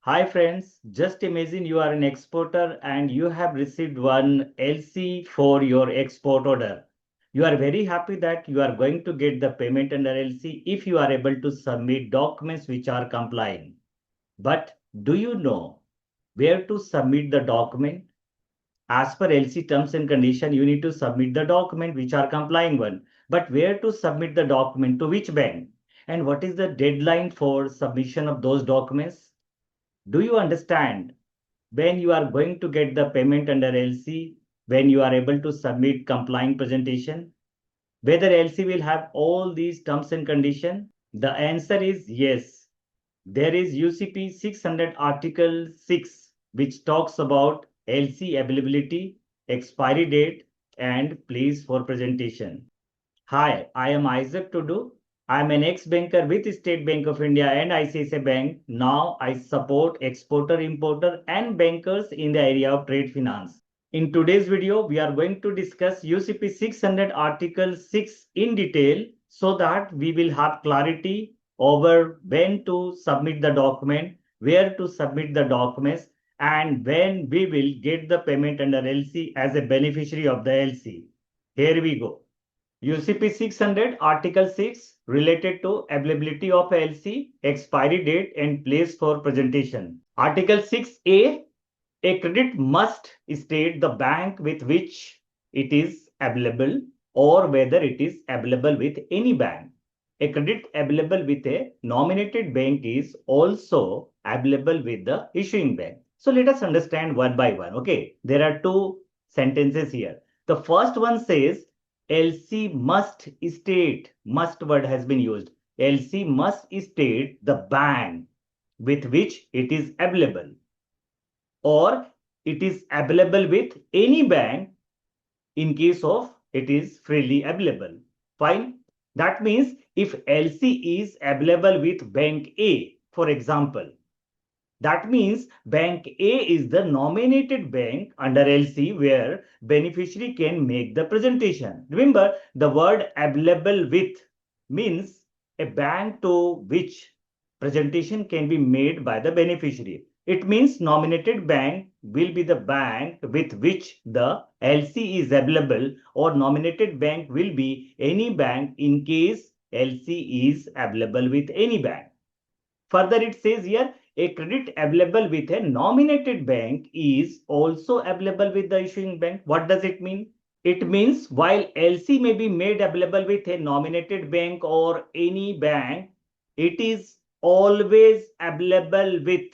Hi friends, just imagine you are an exporter and you have received one LC for your export order. You are very happy that you are going to get the payment under LC if you are able to submit documents which are complying. But do you know where to submit the document? As per LC terms and condition, you need to submit the document which are complying one. But where to submit the document, to which bank? And what is the deadline for submission of those documents? Do you understand when you are going to get the payment under LC, when you are able to submit complying presentation, whether LC will have all these terms and condition? The answer is yes. There is UCP 600 Article 6, which talks about LC availability, expiry date, and place for presentation. Hi, I am Isaac Tudu. I am an ex-banker with State Bank of India and ICICI Bank. Now I support exporter, importer and bankers in the area of trade finance. In today's video, we are going to discuss UCP 600 Article 6 in detail so that we will have clarity over when to submit the document, where to submit the documents, and when we will get the payment under LC as a beneficiary of the LC. Here we go. UCP 600 Article 6 related to availability of LC, expiry date and place for presentation. Article 6A, a credit must state the bank with which it is available or whether it is available with any bank. A credit available with a nominated bank is also available with the issuing bank. So let us understand one by one. Okay, there are two sentences here. The first one says LC must state, must word has been used. LC must state the bank with which it is available or it is available with any bank in case of it is freely available. Fine. That means if LC is available with bank A, for example, that means bank A is the nominated bank under LC where beneficiary can make the presentation. Remember, the word available with means a bank to which presentation can be made by the beneficiary. It means nominated bank will be the bank with which the LC is available, or nominated bank will be any bank in case LC is available with any bank. Further, it says here a credit available with a nominated bank is also available with the issuing bank. What does it mean? It means while LC may be made available with a nominated bank or any bank, it is always available with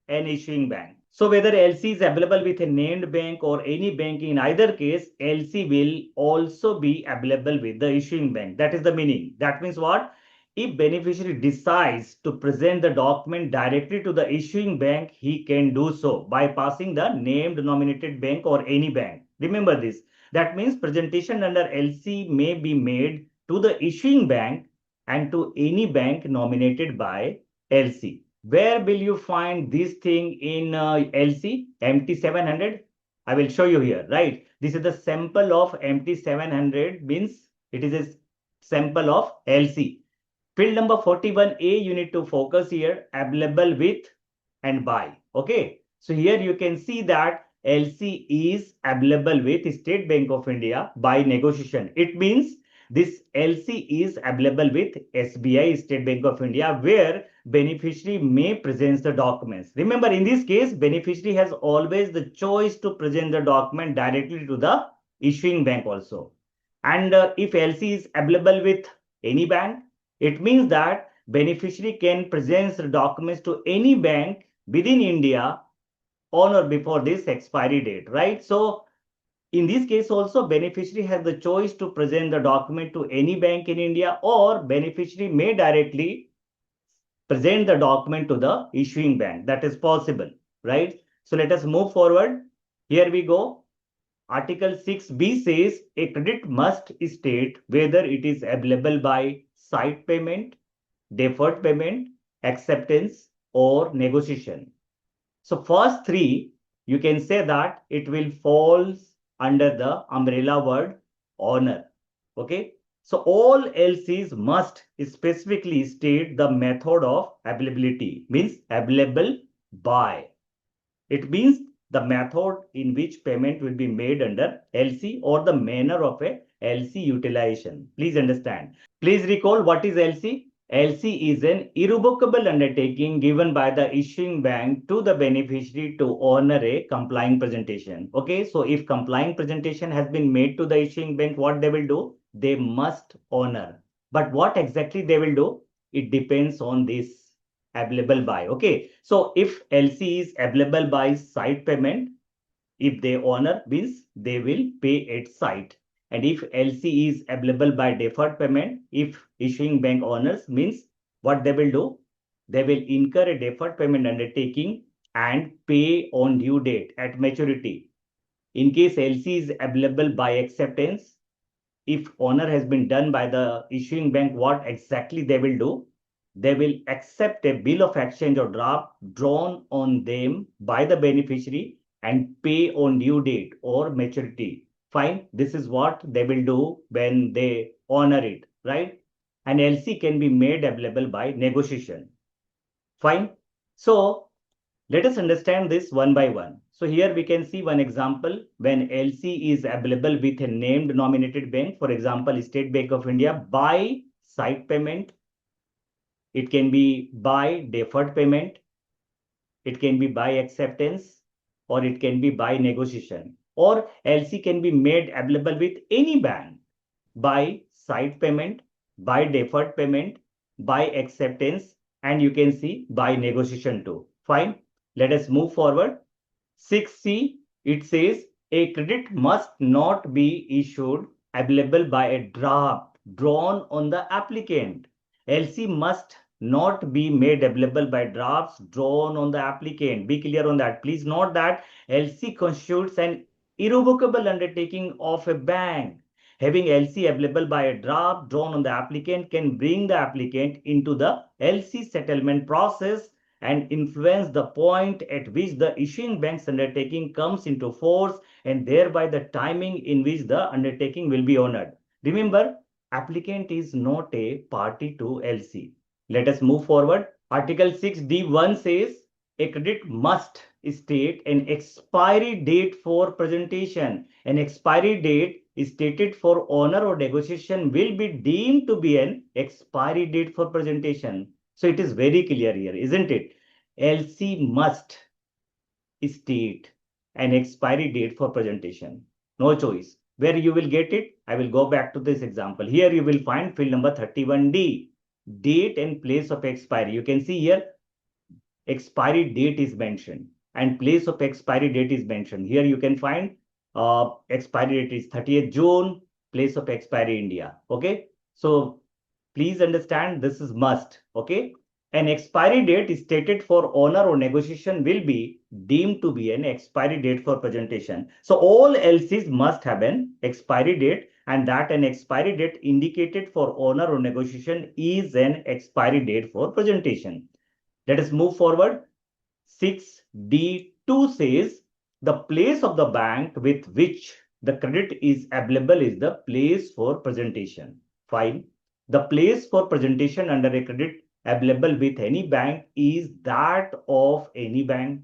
an issuing bank. So whether LC is available with a named bank or any bank, in either case, LC will also be available with the issuing bank. That is the meaning. That means what? If beneficiary decides to present the document directly to the issuing bank, he can do so by passing the named nominated bank or any bank. Remember this. That means presentation under LC may be made to the issuing bank and to any bank nominated by LC. Where will you find this thing in LC? MT700. I will show you here, right? This is the sample of MT700, means it is a sample of LC. Field number 41A, you need to focus here, available with and by. Okay. So here you can see that LC is available with State Bank of India by negotiation. It means this LC is available with SBI, State Bank of India, where beneficiary may present the documents. Remember, in this case, beneficiary has always the choice to present the document directly to the issuing bank also. And if LC is available with any bank, it means that beneficiary can present the documents to any bank within India on or before this expiry date, right? So in this case also, beneficiary has the choice to present the document to any bank in India, or beneficiary may directly present the document to the issuing bank. That is possible, right? So let us move forward. Here we go. Article 6B says a credit must state whether it is available by side payment, deferred payment, acceptance, or negotiation. So first three, you can say that it will falls under the umbrella word honor. Okay. So all LCs must specifically state the method of availability, means available by. It means the method in which payment will be made under LC or the manner of a LC utilization. Please understand. Please recall what is LC. LC is an irrevocable undertaking given by the issuing bank to the beneficiary to honor a complying presentation. Okay, so if complying presentation has been made to the issuing bank, what they will do? They must honor. But what exactly they will do? It depends on this available by. Okay, so if LC is available by site payment, if they honor means they will pay at site. And if LC is available by deferred payment, if issuing bank honors means what they will do? They will incur a deferred payment undertaking and pay on due date at maturity. In case LC is available by acceptance, if honor has been done by the issuing bank, what exactly they will do? They will accept a bill of exchange or draft drawn on them by the beneficiary and pay on due date or maturity. Fine. This is what they will do when they honor it, right? And LC can be made available by negotiation. Fine. So let us understand this one by one. So here we can see one example when LC is available with a named nominated bank, for example, State Bank of India by site payment. It can be by deferred payment. It can be by acceptance or it can be by negotiation. Or LC can be made available with any bank by site payment, by deferred payment, by acceptance, and you can see by negotiation too. Fine. Let us move forward. 6C, it says a credit must not be issued available by a draft drawn on the applicant. LC must not be made available by drafts drawn on the applicant. Be clear on that. Please note that LC constitutes an irrevocable undertaking of a bank. Having LC available by a draft drawn on the applicant can bring the applicant into the LC settlement process and influence the point at which the issuing bank's undertaking comes into force and thereby the timing in which the undertaking will be honored. Remember, applicant is not a party to LC. Let us move forward. Article 6D1 says a credit must state an expiry date for presentation. An expiry date is stated for honor or negotiation will be deemed to be an expiry date for presentation. So it is very clear here, isn't it? LC must state an expiry date for presentation. No choice. Where you will get it? I will go back to this example. Here you will find field number 31D, date and place of expiry. You can see here expiry date is mentioned and place of expiry date is mentioned. Here you can find expiry date is 30th June, place of expiry India. Okay. So please understand this is must. Okay. An expiry date is stated for honor or negotiation will be deemed to be an expiry date for presentation. So all LCs must have an expiry date and that an expiry date indicated for honor or negotiation is an expiry date for presentation. Let us move forward. 6D2 says the place of the bank with which the credit is available is the place for presentation. Fine. The place for presentation under a credit available with any bank is that of any bank.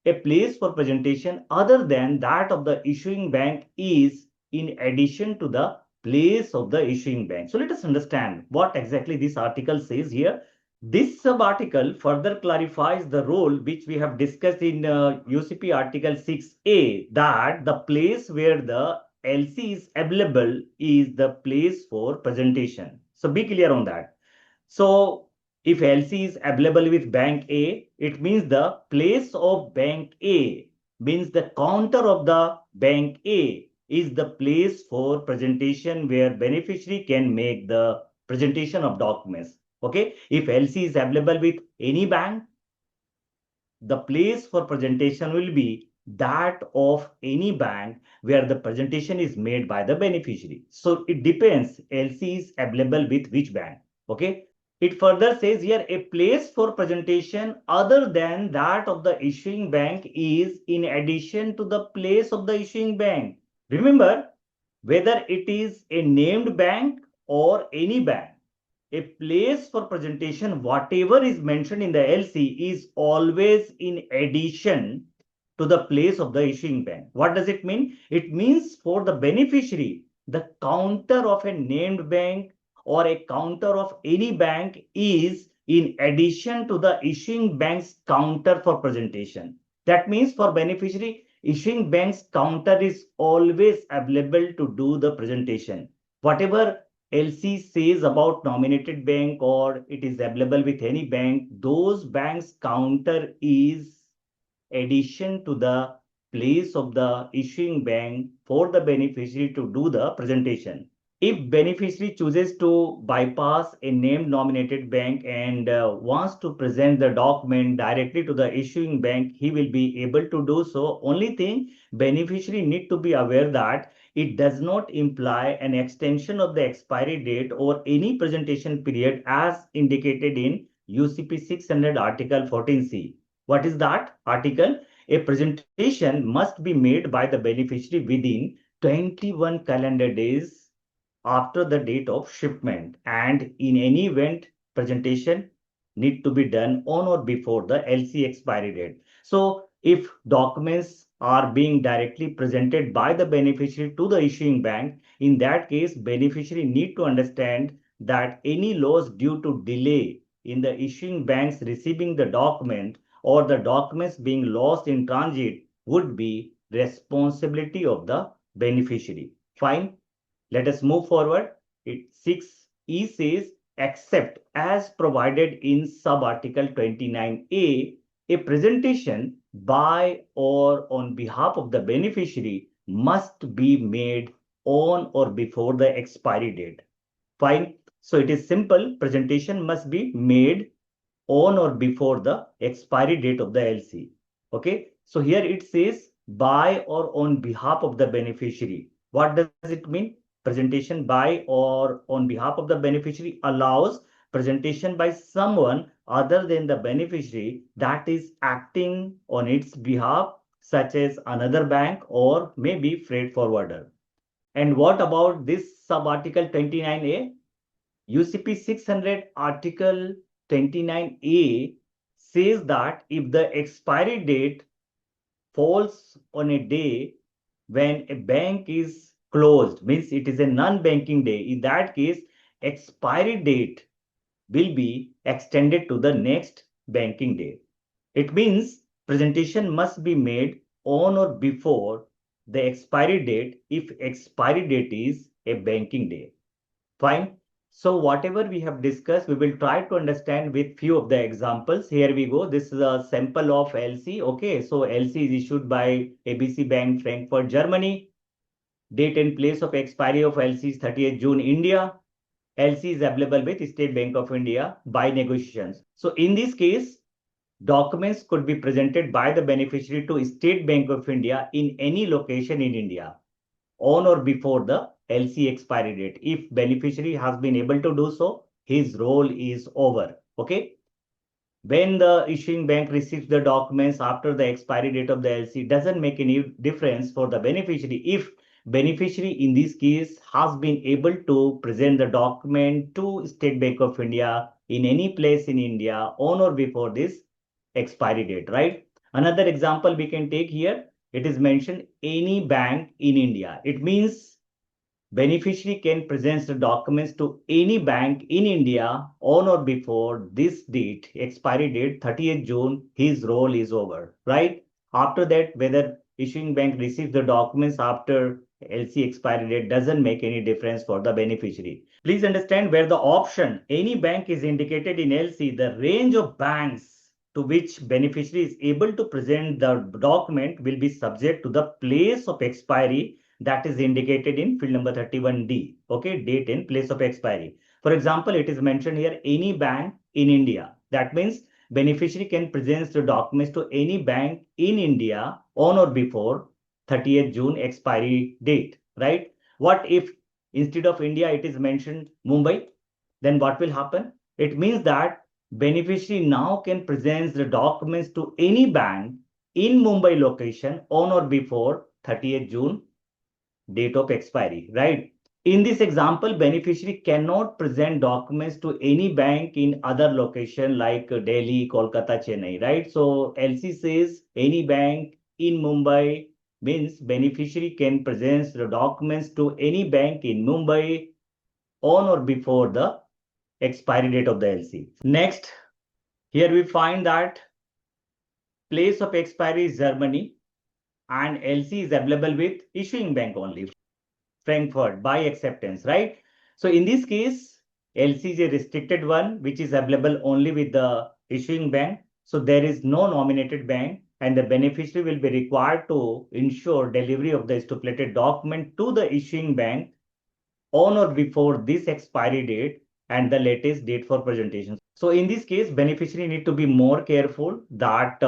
A place for presentation other than that of the issuing bank is in addition to the place of the issuing bank. So let us understand what exactly this article says here. This sub-article further clarifies the role which we have discussed in UCP Article 6A that the place where the LC is available is the place for presentation. So be clear on that. So if LC is available with Bank A, it means the place of Bank A means the counter of the Bank A is the place for presentation where beneficiary can make the presentation of documents. Okay, if LC is available with any bank, the place for presentation will be that of any bank where the presentation is made by the beneficiary. So it depends LC is available with which bank. Okay. It further says here a place for presentation other than that of the issuing bank is in addition to the place of the issuing bank. Remember, whether it is a named bank or any bank, a place for presentation, whatever is mentioned in the LC is always in addition to the place of the issuing bank. What does it mean? It means for the beneficiary, the counter of a named bank or a counter of any bank is in addition to the issuing bank's counter for presentation. That means for beneficiary, issuing bank's counter is always available to do the presentation. Whatever LC says about nominated bank or it is available with any bank, those banks counter is addition to the place of the issuing bank for the beneficiary to do the presentation. If beneficiary chooses to bypass a named nominated bank and wants to present the document directly to the issuing bank, he will be able to do so. Only thing, beneficiary need to be aware that it does not imply an extension of the expiry date or any presentation period as indicated in UCP 600 Article 14C. What is that article? A presentation must be made by the beneficiary within 21 calendar days after the date of shipment, and in any event presentation need to be done on or before the LC expiry date. So if documents are being directly presented by the beneficiary to the issuing bank, in that case beneficiary need to understand that any loss due to delay in the issuing banks receiving the document or the documents being lost in transit would be responsibility of the beneficiary. Fine. Let us move forward. It 6E says, except as provided in sub-article 29A, a presentation by or on behalf of the beneficiary must be made on or before the expiry date. Fine. So it is simple. Presentation must be made on or before the expiry date of the LC. Okay. So here it says by or on behalf of the beneficiary. What does it mean? Presentation by or on behalf of the beneficiary allows presentation by someone other than the beneficiary that is acting on its behalf, such as another bank or maybe freight forwarder. And what about this sub-article 29A? UCP 600 Article 29A says that if the expiry date falls on a day when a bank is closed, means it is a non-banking day, in that case, expiry date will be extended to the next banking day. It means presentation must be made on or before the expiry date if expiry date is a banking day. Fine. So whatever we have discussed, we will try to understand with few of the examples. Here we go. This is a sample of LC. Okay. So LC is issued by ABC Bank, Frankfurt, Germany. Date and place of expiry of LC is 30th June, India. LC is available with State Bank of India by negotiations. So in this case, documents could be presented by the beneficiary to State Bank of India in any location in India on or before the LC expiry date. If beneficiary has been able to do so, his role is over. Okay. When the issuing bank receives the documents after the expiry date of the LC, doesn't make any difference for the beneficiary if beneficiary in this case has been able to present the document to State Bank of India in any place in India on or before this expiry date, right? Another example we can take here, it is mentioned any bank in India. It means beneficiary can present the documents to any bank in India on or before this date, expiry date 30th June, his role is over, right? After that, whether issuing bank receives the documents after LC expiry date doesn't make any difference for the beneficiary. Please understand where the option any bank is indicated in LC, the range of banks to which beneficiary is able to present the document will be subject to the place of expiry that is indicated in field number 31D. Okay, date and place of expiry. For example, it is mentioned here any bank in India. That means beneficiary can present the documents to any bank in India on or before 30th June expiry date, right? What if instead of India it is mentioned Mumbai? Then what will happen? It means that beneficiary now can present the documents to any bank in Mumbai location on or before 30th June date of expiry, right? In this example, beneficiary cannot present documents to any bank in other location like Delhi, Kolkata, Chennai, right? So LC says any bank in Mumbai, means beneficiary can present the documents to any bank in Mumbai on or before the expiry date of the LC. Next, here we find that place of expiry is Germany and LC is available with issuing bank only, Frankfurt by acceptance, right? So in this case, LC is a restricted one, which is available only with the issuing bank. So there is no nominated bank and the beneficiary will be required to ensure delivery of the stipulated document to the issuing bank on or before this expiry date and the latest date for presentation. So in this case, beneficiary need to be more careful that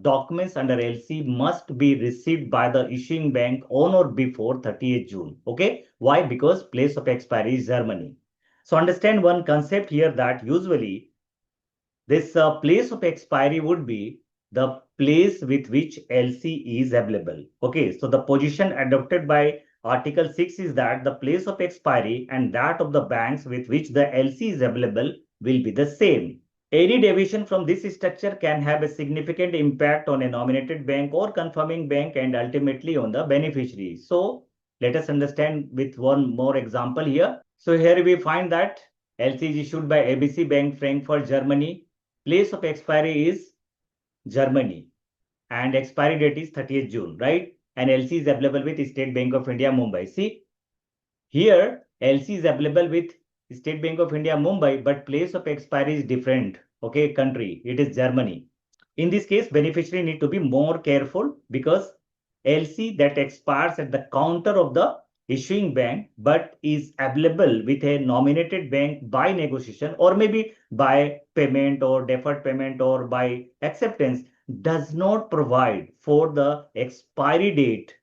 documents under LC must be received by the issuing bank on or before 30th June. Okay. Why? Because place of expiry is Germany. So understand one concept here that usually this place of expiry would be the place with which LC is available. Okay. So the position adopted by Article 6 is that the place of expiry and that of the banks with which the LC is available will be the same. Any deviation from this structure can have a significant impact on a nominated bank or confirming bank and ultimately on the beneficiary. So let us understand with one more example here. So here we find that LC is issued by ABC Bank, Frankfurt, Germany. Place of expiry is Germany and expiry date is 30th June, right? And LC is available with State Bank of India, Mumbai. See, here LC is available with State Bank of India, Mumbai, but place of expiry is different. Okay, country, it is Germany. In this case, beneficiary need to be more careful because LC that expires at the counter of the issuing bank, but is available with a nominated bank by negotiation or maybe by payment or deferred payment or by acceptance, does not provide for the expiry date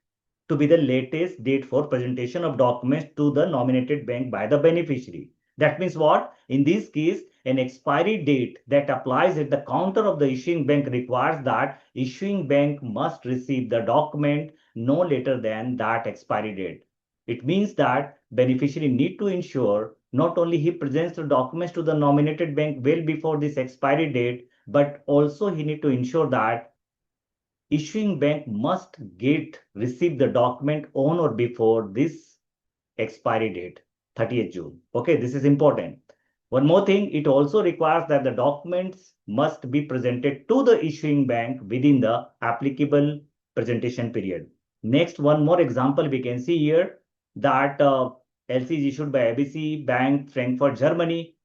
to be the latest date for presentation of documents to the nominated bank by the beneficiary. That means what? In this case, an expiry date that applies at the counter of the issuing bank requires that issuing bank must receive the document no later than that expiry date. It means that beneficiary need to ensure not only he presents the documents to the nominated bank well before this expiry date, but also he need to ensure that issuing bank must receive the document on or before this expiry date, 30th June. Okay, this is important. One more thing, it also requires that the documents must be presented to the issuing bank within the applicable presentation period. Next, one more example we can see here that LC is issued by ABC Bank, Frankfurt, Germany,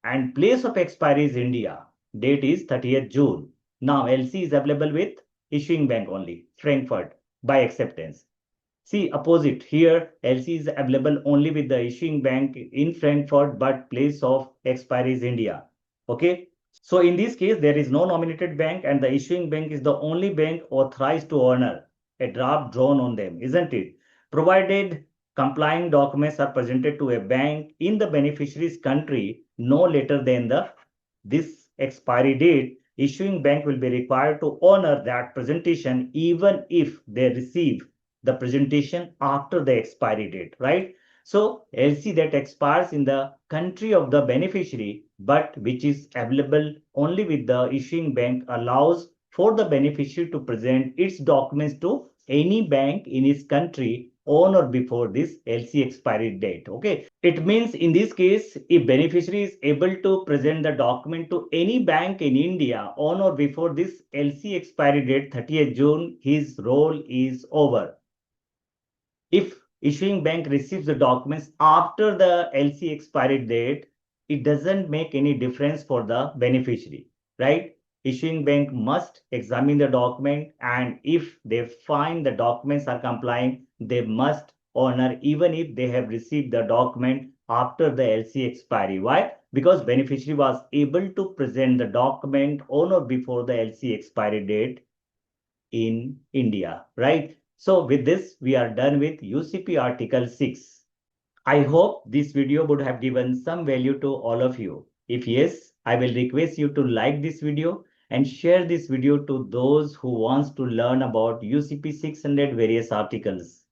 and place of expiry is India. Date is 30th June. Now, LC is available with issuing bank only, Frankfurt, by acceptance. See, opposite here, LC is available only with the issuing bank in Frankfurt, but place of expiry is India. Okay. So in this case, there is no nominated bank and the issuing bank is the only bank authorized to honor a draft drawn on them, isn't it? Provided complying documents are presented to a bank in the beneficiary's country no later than this expiry date, issuing bank will be required to honor that presentation even if they receive the presentation after the expiry date, right? So LC that expires in the country of the beneficiary, but which is available only with the issuing bank, allows for the beneficiary to present its documents to any bank in his country on or before this LC expiry date. Okay. It means in this case, if beneficiary is able to present the document to any bank in India on or before this LC expiry date, 30th June, his role is over. If issuing bank receives the documents after the LC expiry date, it doesn't make any difference for the beneficiary, right? Issuing bank must examine the document, and if they find the documents are complying, they must honor even if they have received the document after the LC expiry. Why? Because beneficiary was able to present the document on or before the LC expiry date in India, right? So with this, we are done with UCP Article 6. I hope this video would have given some value to all of you. If yes, I will request you to like this video and share this video to those who wants to learn about UCP 600 various articles.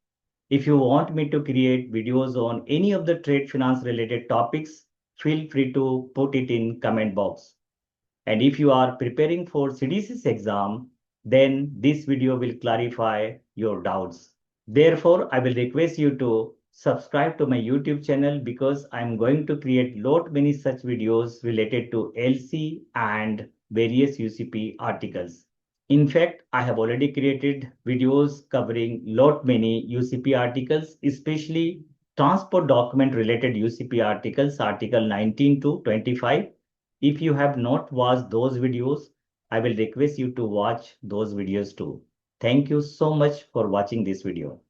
If you want me to create videos on any of the trade finance related topics, feel free to put it in comment box. And if you are preparing for CDCS exam, then this video will clarify your doubts. Therefore, I will request you to subscribe to my YouTube channel because I'm going to create lot many such videos related to LC and various UCP articles. In fact, I have already created videos covering lot many UCP articles, especially transport document related UCP articles, article 19 to 25. If you have not watched those videos, I will request you to watch those videos too. Thank you so much for watching this video.